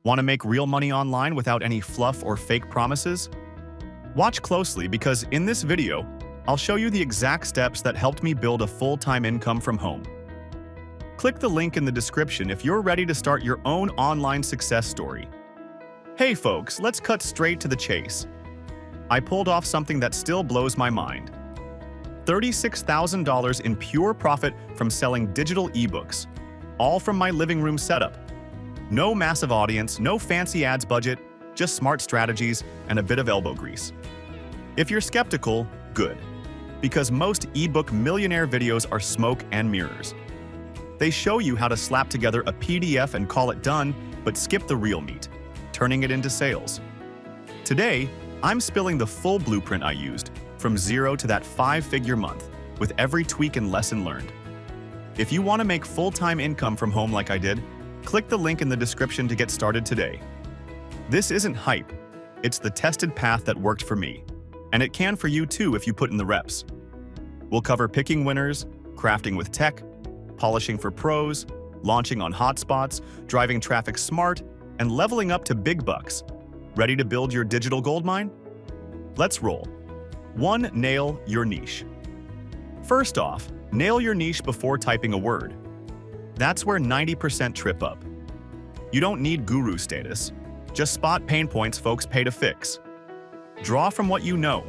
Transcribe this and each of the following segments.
Want to make real money online without any fluff or fake promises? Watch closely because in this video, I'll show you the exact steps that helped me build a full-time income from home. Click the link in the description if you're ready to start your own online success story. Hey folks, let's cut straight to the chase. I pulled off something that still blows my mind. $36,000 in pure profit from selling digital ebooks, all from my living room setup. No massive audience, no fancy ads budget, just smart strategies and a bit of elbow grease. If you're skeptical, good, because most ebook millionaire videos are smoke and mirrors. They show you how to slap together a PDF and call it done, but skip the real meat, turning it into sales. Today, I'm spilling the full blueprint I used, from zero to that 5-figure month, with every tweak and lesson learned. If you want to make full-time income from home like I did, click the link in the description to get started today. This isn't hype, it's the tested path that worked for me, and it can for you too if you put in the reps. We'll cover picking winners, crafting with tech, polishing for pros, launching on hotspots, driving traffic smart, and leveling up to big bucks. Ready to build your digital goldmine? Let's roll. 1. Nail your niche. First off, nail your niche before typing a word. That's where 90% trip up. You don't need guru status. Just spot pain points folks pay to fix. Draw from what you know.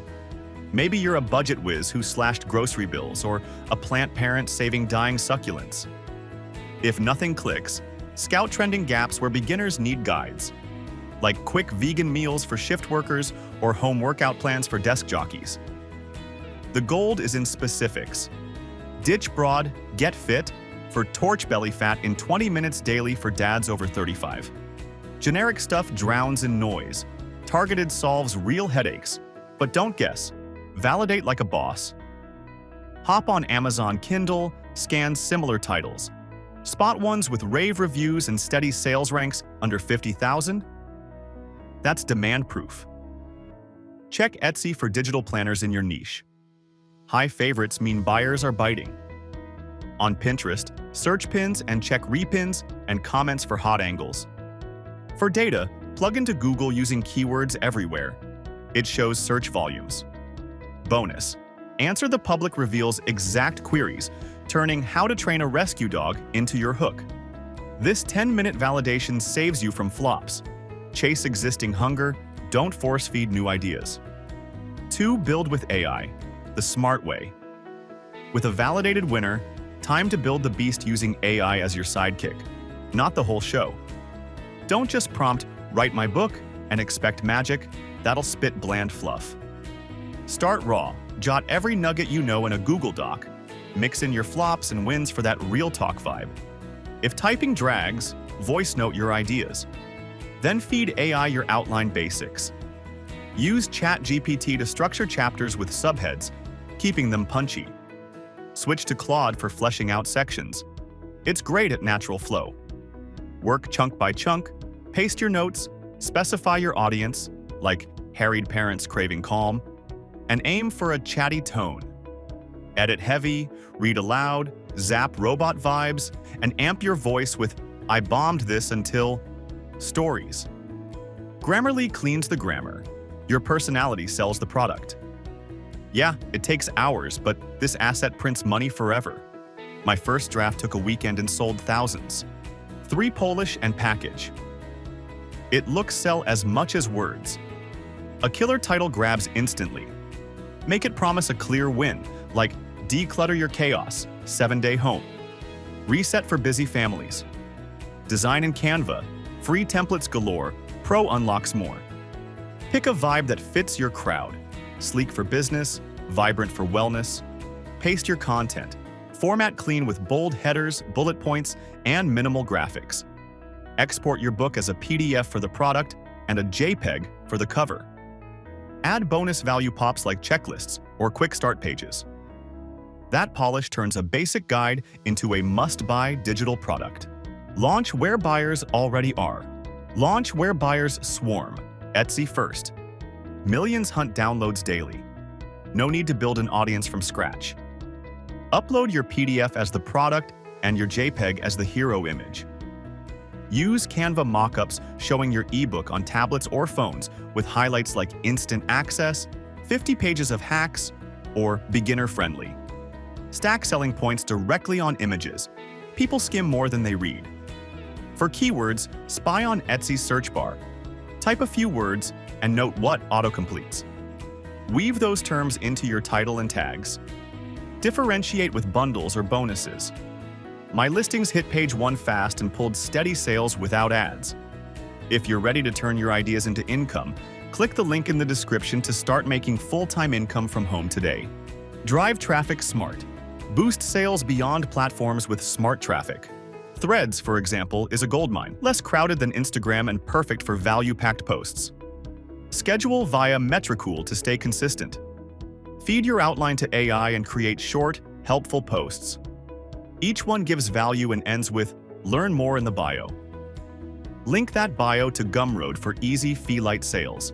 Maybe you're a budget whiz who slashed grocery bills or a plant parent saving dying succulents. If nothing clicks, scout trending gaps where beginners need guides, like quick vegan meals for shift workers or home workout plans for desk jockeys. The gold is in specifics. Ditch broad, get fit for torch belly fat in 20 minutes daily for dads over 35. Generic stuff drowns in noise. Targeted solves real headaches. But don't guess. Validate like a boss. Hop on Amazon Kindle, scan similar titles. Spot ones with rave reviews and steady sales ranks under 50,000. That's demand proof. Check Etsy for digital planners in your niche. High favorites mean buyers are biting. On Pinterest, search pins and check repins and comments for hot angles. For data, plug into Google using keywords everywhere. It shows search volumes. Bonus: answer the public reveals exact queries, turning how to train a rescue dog into your hook. This 10-minute validation saves you from flops. Chase existing hunger, don't force-feed new ideas. 2. Build with AI, the smart way. With a validated winner, time to build the beast using AI as your sidekick, not the whole show. Don't just prompt, "Write my book," and expect magic. That'll spit bland fluff. Start raw, jot every nugget you know in a Google Doc. Mix in your flops and wins for that real talk vibe. If typing drags, voice note your ideas. Then feed AI your outline basics. Use ChatGPT to structure chapters with subheads, keeping them punchy. Switch to Claude for fleshing out sections. It's great at natural flow. Work chunk by chunk, paste your notes, specify your audience, like harried parents craving calm, and aim for a chatty tone. Edit heavy, read aloud, zap robot vibes, and amp your voice with "I bombed this until" stories. Grammarly cleans the grammar. Your personality sells the product. Yeah, it takes hours, but this asset prints money forever. My first draft took a weekend and sold thousands. 3. Polish and package. It looks sell as much as words. A killer title grabs instantly. Make it promise a clear win, like declutter your chaos, 7-day home. Reset for busy families. Design in Canva, free templates galore, pro unlocks more. Pick a vibe that fits your crowd. Sleek for business, vibrant for wellness. Paste your content. Format clean with bold headers, bullet points, and minimal graphics. Export your book as a PDF for the product and a JPEG for the cover. Add bonus value pops like checklists or quick start pages. That polish turns a basic guide into a must-buy digital product. Launch where buyers already are. Launch where buyers swarm. Etsy first. Millions hunt downloads daily. No need to build an audience from scratch. Upload your PDF as the product and your JPEG as the hero image. Use Canva mockups showing your ebook on tablets or phones with highlights like instant access, 50 pages of hacks, or beginner-friendly. Stack selling points directly on images. People skim more than they read. For keywords, spy on Etsy's search bar. Type a few words and note what autocompletes. Weave those terms into your title and tags. Differentiate with bundles or bonuses. My listings hit page 1 fast and pulled steady sales without ads. If you're ready to turn your ideas into income, click the link in the description to start making full-time income from home today. Drive traffic smart. Boost sales beyond platforms with smart traffic. Threads, for example, is a goldmine, less crowded than Instagram and perfect for value-packed posts. Schedule via Metricool to stay consistent. Feed your outline to AI and create short, helpful posts. Each one gives value and ends with "Learn more" in the bio. Link that bio to Gumroad for easy fee-light sales.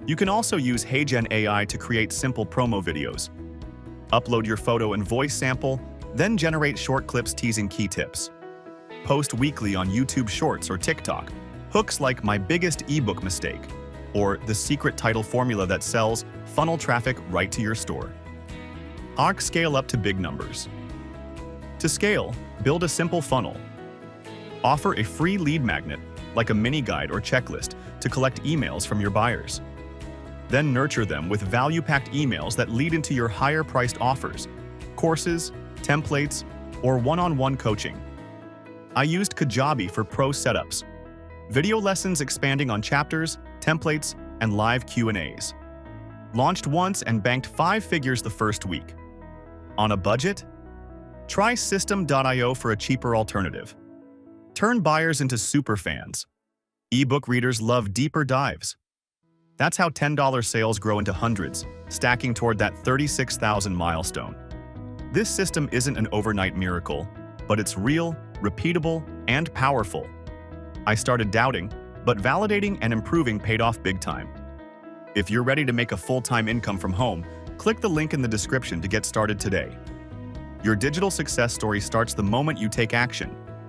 You can also use HeyGen AI to create simple promo videos. Upload your photo and voice sample, then generate short clips teasing key tips. Post weekly on YouTube Shorts or TikTok. Hooks like "My biggest ebook mistake" or "The secret title formula that sells" funnel traffic right to your store. Scale up to big numbers. To scale, build a simple funnel. Offer a free lead magnet, like a mini guide or checklist, to collect emails from your buyers. Then nurture them with value-packed emails that lead into your higher-priced offers, courses, templates, or one-on-one coaching. I used Kajabi for pro setups, video lessons expanding on chapters, templates, and live Q&As. Launched once and banked 5 figures the first week. On a budget? Try System.io for a cheaper alternative. Turn buyers into superfans. Ebook readers love deeper dives. That's how $10 sales grow into hundreds, stacking toward that 36,000 milestone. This system isn't an overnight miracle, but it's real, repeatable, and powerful. I started doubting, but validating and improving paid off big time. If you're ready to make a full-time income from home, click the link in the description to get started today. Your digital success story starts the moment you take action.